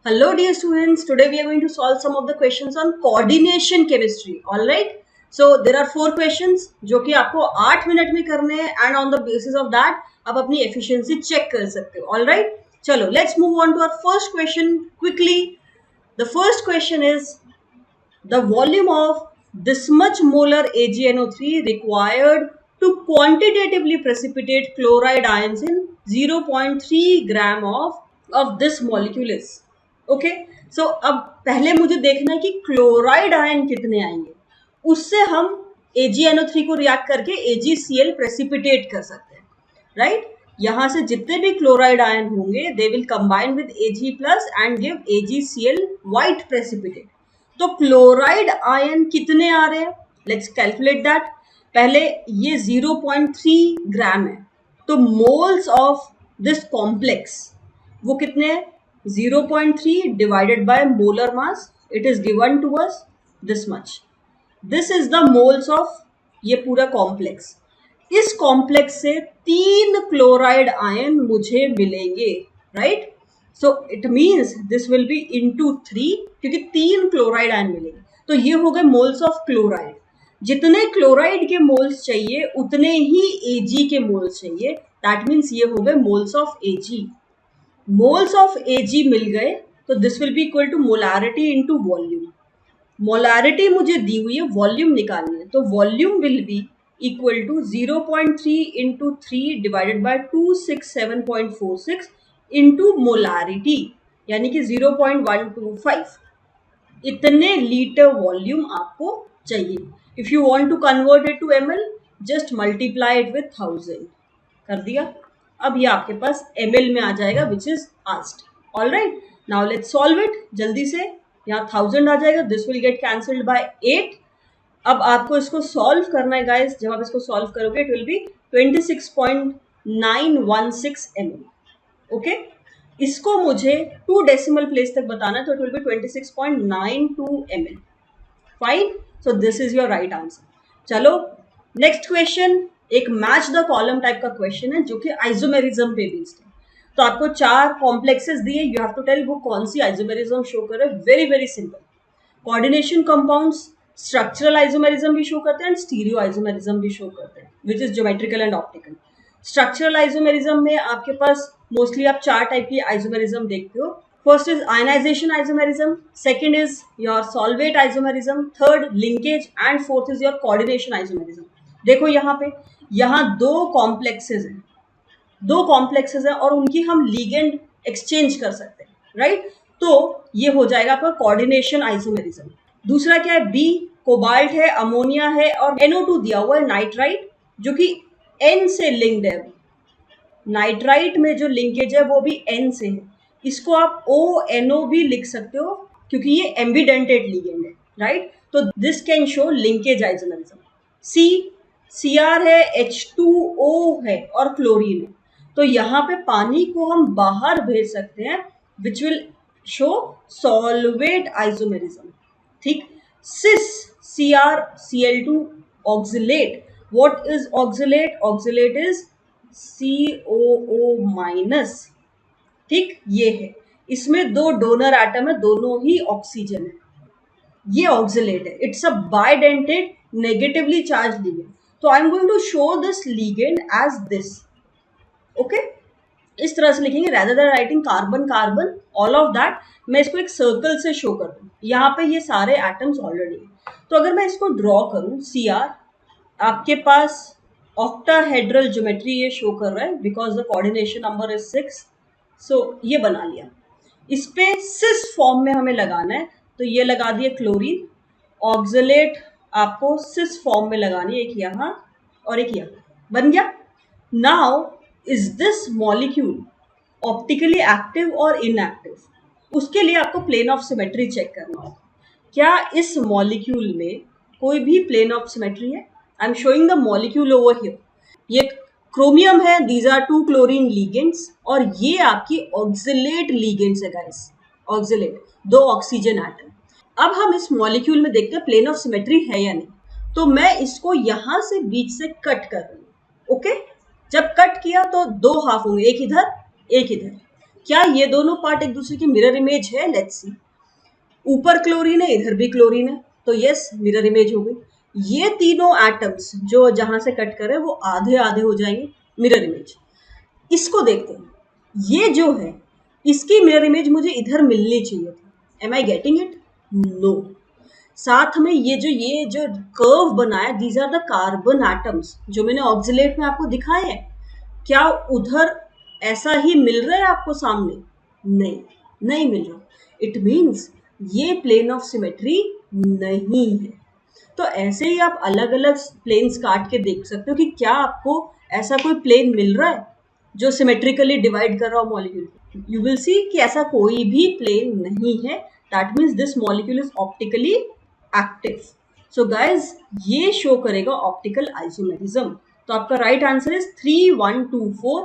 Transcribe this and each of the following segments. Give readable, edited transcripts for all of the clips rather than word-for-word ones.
Hello dear students, today we are going to solve some of the questions on coordination chemistry. Alright, so there are 4 questions जो कि आपको 8 minute में करने हैं and on the basis of that आप अपनी efficiency check कर सकते हो. Alright, चलो let's move on to our first question quickly. The first question is the volume of this much molar AgNO3 required to quantitatively precipitate chloride ions in 0.3 gram of this molecule is. Okay so अब पहले मुझे देखना है कि chloride ion कितने आएंगे, उससे हम AgNO3 को रिएक्ट करके AgCl प्रेसिपिटेट कर सकते हैं. राइट, यहां से जितने भी क्लोराइड आयन होंगे they will combine with Ag plus and give AgCl white precipitate. तो क्लोराइड आयन कितने आ रहे हैं, लेट्स कैलकुलेट दैट. पहले ये 0.3 ग्राम है, तो मोल्स ऑफ दिस कॉम्प्लेक्स वो कितने हैं, 0.3 divided by molar mass, it is given to us this much. This is the moles of ये पूरा कॉम्प्लेक्स. इस कॉम्प्लेक्स से 3 क्लोराइड आयन मुझे मिलेंगे. Right, so it means this will B into 3 क्योंकि 3 क्लोराइड आयन मिलेंगे. तो ये हो गए मोल्स ऑफ क्लोराइड. जितने क्लोराइड के मोल्स चाहिए उतने ही Ag के मोल्स चाहिए. दैट मीन्स ये हो गए moles of Ag. Moles of Ag मिल गए तो this will be equal to molarity into volume. Molarity मुझे दी हुई है, वॉल्यूम निकालनी है, तो volume will be equal to 0.3 into 3 divided by 267.46 into molarity, यानी कि 0.125. इतने लीटर वॉल्यूम आपको चाहिए. If you want to convert it to ml just multiply it with 1000. कर दिया. अब ये आपके पास ml में आ जाएगा which is asked. Alright, now let's solve it. जल्दी से यहाँ 1000 आ जाएगा, this will get cancelled by 8. अब आपको इसको सॉल्व करना है गाइस. जब आप इसको सॉल्व करोगे it will be 26.916 ml. Okay, इसको मुझे 2 डेसिमल प्लेस तक बताना है, तो it will be 26.92 ml. Fine, so this is your right answer. चलो नेक्स्ट क्वेश्चन एक मैच द कॉलम टाइप का क्वेश्चन है जो कि आइसोमेरिज्म पे बेस्ड है. तो आपको 4 कॉम्प्लेक्सेस दिए, यू हैव टू टेल वो कौन सी आइसोमेरिज्म शो कर रहे हैं. Very very simple. Coordination compounds structural isomerism भी शो करते हैं एंड स्टीरियो आइसोमेरिज्म भी शो करते हैं which is geometrical and optical. Structural isomerism में आपके पास मोस्टली आप 4 टाइप की आइसोमेरिज्म देखते हो. First is ionisation isomerism, second is your solvate isomerism, third linkage and fourth is your coordination isomerism. देखो यहाँ पे, यहाँ 2 कॉम्प्लेक्सेस हैं और उनकी हम लीगेंड एक्सचेंज कर सकते हैं. राइट, तो ये हो जाएगा आपका कोऑर्डिनेशन आइसोमेरिज्म. दूसरा क्या है, बी कोबाल्ट है, अमोनिया है और NO2 दिया हुआ है नाइट्राइट, जो कि N से लिंक्ड है. नाइट्राइट में जो लिंकेज है वो भी N से है. इसको आप ONO भी लिख सकते हो क्योंकि ये एम्बिडेंटेड लीगेंड है. राइट, तो this can show linkage isomerism. See Cr है, H2O है और क्लोरीन है. तो यहाँ पे पानी को हम बाहर भेज सकते हैं which will show solvate isomerism. ठीक, सिस CrCl2 oxalate. What is oxalate? Oxalate is COO minus. ठीक, ये है. इसमें 2 डोनर एटम है, दोनों ही ऑक्सीजन है. ये ऑक्सिलेट है. It's a bidentate negatively charged ligand. तो I am going to show this ligand as this. Okay, इस तरह से लिखेंगे rather than writing carbon carbon all of that. मैं इसको एक सर्कल से शो कर दूँ. यहाँ पे ये सारे एटम्स ऑलरेडी हैं. तो अगर मैं इसको ड्रॉ करूँ, Cr आपके पास ऑक्टाहेड्रल ज्योमेट्री ये शो कर रहा है because the coordination number is 6. सो ये बना लिया. इस पे सिस फॉर्म में हमें लगाना है, तो ये लगा दिए क्लोरीन. ऑक्सिलेट आपको सिस फॉर्म में लगानी है, एक यहाँ और एक यहाँ. बन गया. Now is this molecule optically active और इनएक्टिव? उसके लिए आपको प्लेन ऑफ सिमेट्री चेक करना होगा. क्या इस मॉलिक्यूल में कोई भी प्लेन ऑफ सिमेट्री है? I am showing the molecule over here. ये क्रोमियम है, दीज आर 2 क्लोरीन लीगेंड्स और ये आपकी ऑक्सिलेट लीगेंड्स है गाइस. Oxalate, 2 oxygen atom. अब हम इस मॉलिक्यूल में देखते हैं प्लेन ऑफ सिमेट्री है या नहीं. तो मैं इसको यहां से बीच से कट कर रही हूँ. ओके, जब कट किया तो 2 हाफ होंगे, एक इधर एक इधर. क्या ये दोनों पार्ट एक दूसरे की मिरर इमेज है? Let's see. ऊपर क्लोरीन है, इधर भी क्लोरीन है, तो यस मिरर इमेज हो गई। ये तीनों एटम्स जो जहां से कट करे वो आधे आधे हो जाएंगे, मिरर इमेज। इसको देखते हैं, ये जो है इसकी मिरर इमेज मुझे इधर मिलनी चाहिए थी। Am I getting it? No. साथ में ये जो कर्व बनाया, these are the carbon atoms जो मैंने ऑक्सिलेट में आपको दिखाए हैं। क्या उधर ऐसा ही मिल रहा है आपको सामने? नहीं, नहीं मिल रहा। इट मीन्स ये प्लेन ऑफ सिमेट्री नहीं है। तो ऐसे ही आप अलग अलग प्लेन्स काट के देख सकते हो कि क्या आपको ऐसा कोई प्लेन मिल रहा है जो सिमेट्रिकली डिवाइड कर रहा हो मॉलिक्यूल। यू विल सी कि ऐसा कोई भी प्लेन नहीं है। That means this molecule is optically active. So guys ये शो करेगा ऑप्टिकल आइसोमेरिज्म। तो आपका right answer is 3124।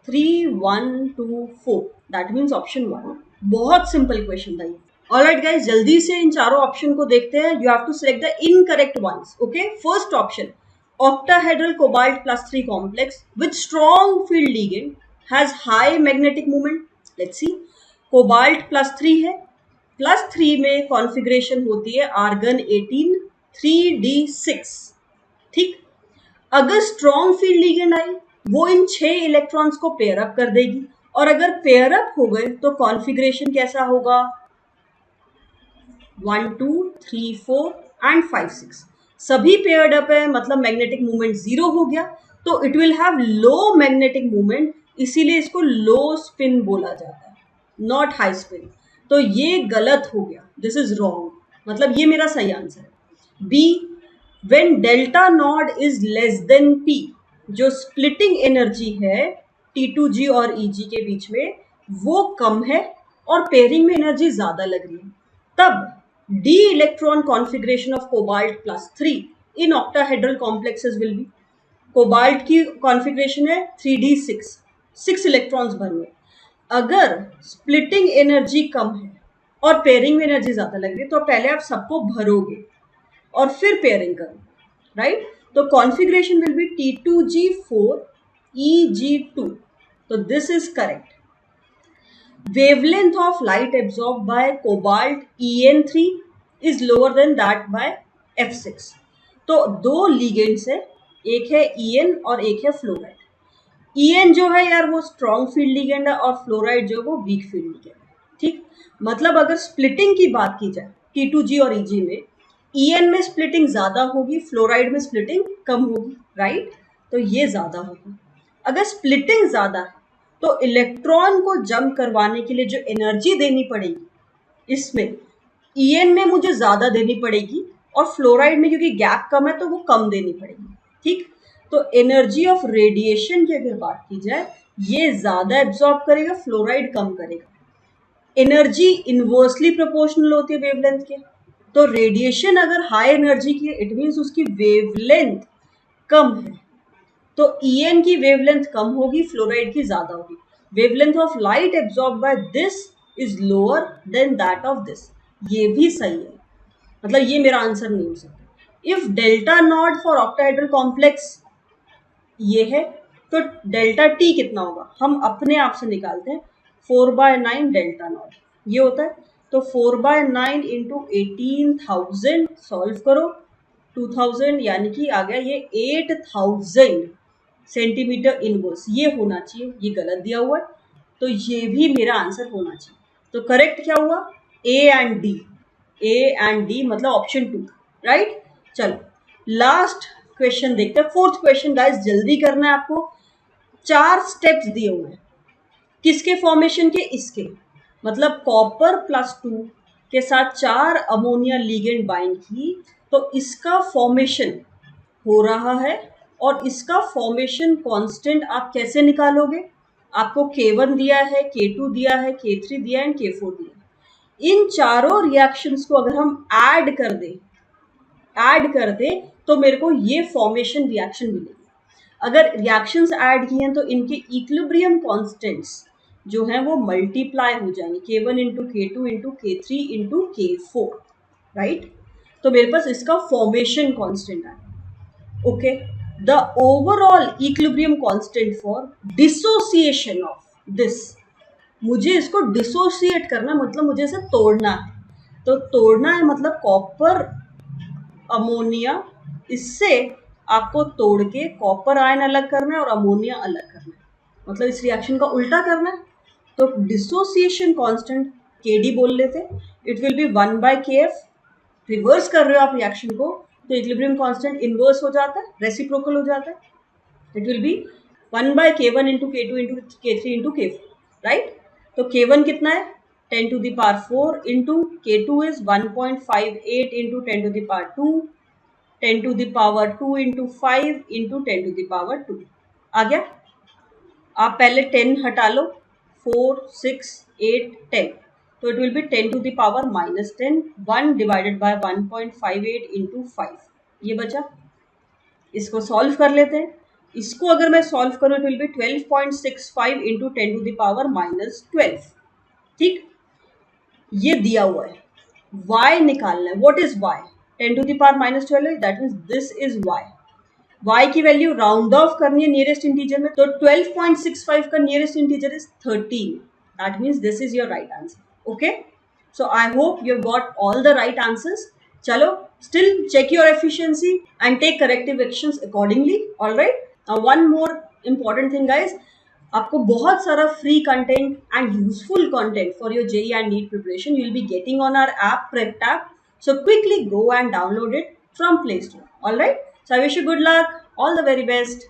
3124 that means option 1। बहुत सिंपल क्वेश्चन था ये। ऑलराइट गाइस, जल्दी से इन चारों ऑप्शन को देखते हैं। You have to select the incorrect ones. Okay, first option, octahedral cobalt plus 3 complex with strong field ligand has high magnetic moment. Let's see, cobalt plus 3 है, plus 3 में कॉन्फ़िगरेशन होती है आर्गन 18 3d6। ठीक, अगर strong field ligand आई वो इन 6 electrons को pair up कर देगी, और अगर पेयर अप हो गए तो कॉन्फ़िगरेशन कैसा होगा? 1 2 3 4 एंड 5 6 सभी पेयर्ड अप है, मतलब मैग्नेटिक मूवमेंट 0 हो गया। तो it will have low magnetic movement, इसीलिए इसको लो स्पिन बोला जाता है, नॉट हाई स्पिन। तो ये गलत हो गया, दिस इज रॉन्ग, मतलब ये मेरा सही आंसर है। B, when delta nought is less than P, जो स्प्लिटिंग एनर्जी है T2G और EG के बीच में वो कम है और पेयरिंग में एनर्जी ज्यादा लग रही है, तब d electron configuration of cobalt plus 3 in octahedral complexes will be, cobalt की कॉन्फ़िगरेशन है 3d6, 6 इलेक्ट्रॉन्स भरने। अगर स्प्लिटिंग एनर्जी कम है और पेयरिंग में एनर्जी ज्यादा लग रही है तो पहले आप सबको भरोगे और फिर पेयरिंग करो, राइट? तो configuration will be T2G4 EG2। तो this is correct. Wavelength of light absorbed by cobalt En3 is lower than that by F6। तो दो लिगेंड्स है, एक है En और एक है फ्लोराइड। En जो है यार वो स्ट्रॉन्ग फील्ड लिगेंड है और फ्लोराइड जो वो वीक फील्ड लिगेंड है। ठीक, मतलब अगर स्प्लिटिंग की बात की जाए T2G और EG में, En में स्प्लिटिंग ज्यादा होगी, फ्लोराइड में स्प्लिटिंग कम होगी, राइट? तो ये ज्यादा होगी। अगर स्प्लिटिंग ज्यादा है तो इलेक्ट्रॉन को जंप करवाने के लिए जो एनर्जी देनी पड़ेगी इसमें En में मुझे ज्यादा देनी पड़ेगी, और फ्लोराइड में क्योंकि गैप कम है तो वो कम देनी पड़ेगी। ठीक, तो एनर्जी ऑफ रेडिएशन की अगर बात की जाए, ये ज्यादा एब्जॉर्ब करेगा, फ्लोराइड कम करेगा। एनर्जी इनवर्सली प्रोपोर्शनल होती है वेवलेंथ के, तो रेडिएशन अगर हाई एनर्जी की है इट मीन्स उसकी वेवलेंथ कम है, तो En की वेवलेंथ कम होगी, फ्लोराइड की ज्यादा होगी। Wavelength of light absorb by this is lower than that of this. ये भी सही है, मतलब ये मेरा आंसर नहीं हो सकता। If delta not for octahedral complex ये है, तो डेल्टा टी कितना होगा हम अपने आप से निकालते हैं। 4/9 डेल्टा नॉट ये होता है, तो 4/9 इंटू 18,000 सॉल्व करो, 2000 यानी कि आ गया ये 8000 सेंटीमीटर इनवर्स। ये होना चाहिए, ये गलत दिया हुआ है, तो ये भी मेरा आंसर होना चाहिए। तो करेक्ट क्या हुआ? A and D, A and D मतलब ऑप्शन 2, राइट? चलो लास्ट क्वेश्चन देखते हैं, फोर्थ क्वेश्चन गाइस, जल्दी करना है आपको। 4 स्टेप्स दिए हुए हैं, किसके फॉर्मेशन के? इसके, मतलब कॉपर +2 के साथ 4 अमोनिया लिगेंड बाइंड की, तो इसका फॉर्मेशन हो रहा है, और इसका फॉर्मेशन कांस्टेंट आप कैसे निकालोगे? आपको K1 दिया है, K2 दिया है, K3 दिया है, K4 दिया है। इन चारों रिएक्शंस को अगर हम ऐड कर दें तो मेरे को ये फॉर्मेशन रिएक्शन मिलेगी। अगर रिएक्शंस ऐड किए हैं तो इनके इक्विलिब्रियम कांस्टेंट्स जो हैं वो मल्टीप्लाई हो जाएंगे, K1 into K2 into K3 into K4, right? तो मेरे पास इसका फॉर्मेशन कांस्टेंट आया। Okay, the overall equilibrium constant for dissociation of this मुझे इसको डिसोसिएट करना, मतलब मुझे इसे तोड़ना है। तो तोड़ना है मतलब कॉपर अमोनिया, इससे आपको तोड़ के कॉपर आयन अलग करना है और अमोनिया अलग करना है, मतलब इस रिएक्शन का उल्टा करना है। तो डिसोसिएशन कांस्टेंट केडी बोल लेते, it will be 1/kf। Reverse कर रहे हो आप रिएक्शन को तो इक्विलिब्रियम कांस्टेंट इनवर्स हो जाता है, रेसिप्रोकल हो जाता है। It will be 1/k1 into k2 into k3 into k4, right. तो k1 कितना है 10 to the power 4 into k2 is 1.58 into 10 to the power 2, 10 to the power 2 into 5 into 10 to the power 2 आ गया। आप पहले 10 हटा लो, 4 6 8 10, तो it will be 10 to the power -10, 1 divided by 1.58 into 5, ये बचा। इसको सॉल्व कर लेते हैं। इसको अगर मैं सॉल्व करूं, it will be 12.65 into 10 to the power -12, ठीक। ये दिया हुआ है, y निकालना है। What is y? 10 to the power -12 है, that means this is y। y की वैल्यू राउंड ऑफ करनी है नियरेस्ट इंटीजर में, तो 12.65 का nearest integer is 13, that means this is your right answer. Okay, so I hope you have got all the right answers. Chalo, still check your efficiency and take corrective actions accordingly. All right, now one more important thing guys, आपको बहुत सारा free content and useful content for your JEE and NEET preparation you will be getting on our app PrepTap. So quickly go and download it from Play Store. All right, so I wish you good luck, all the very best.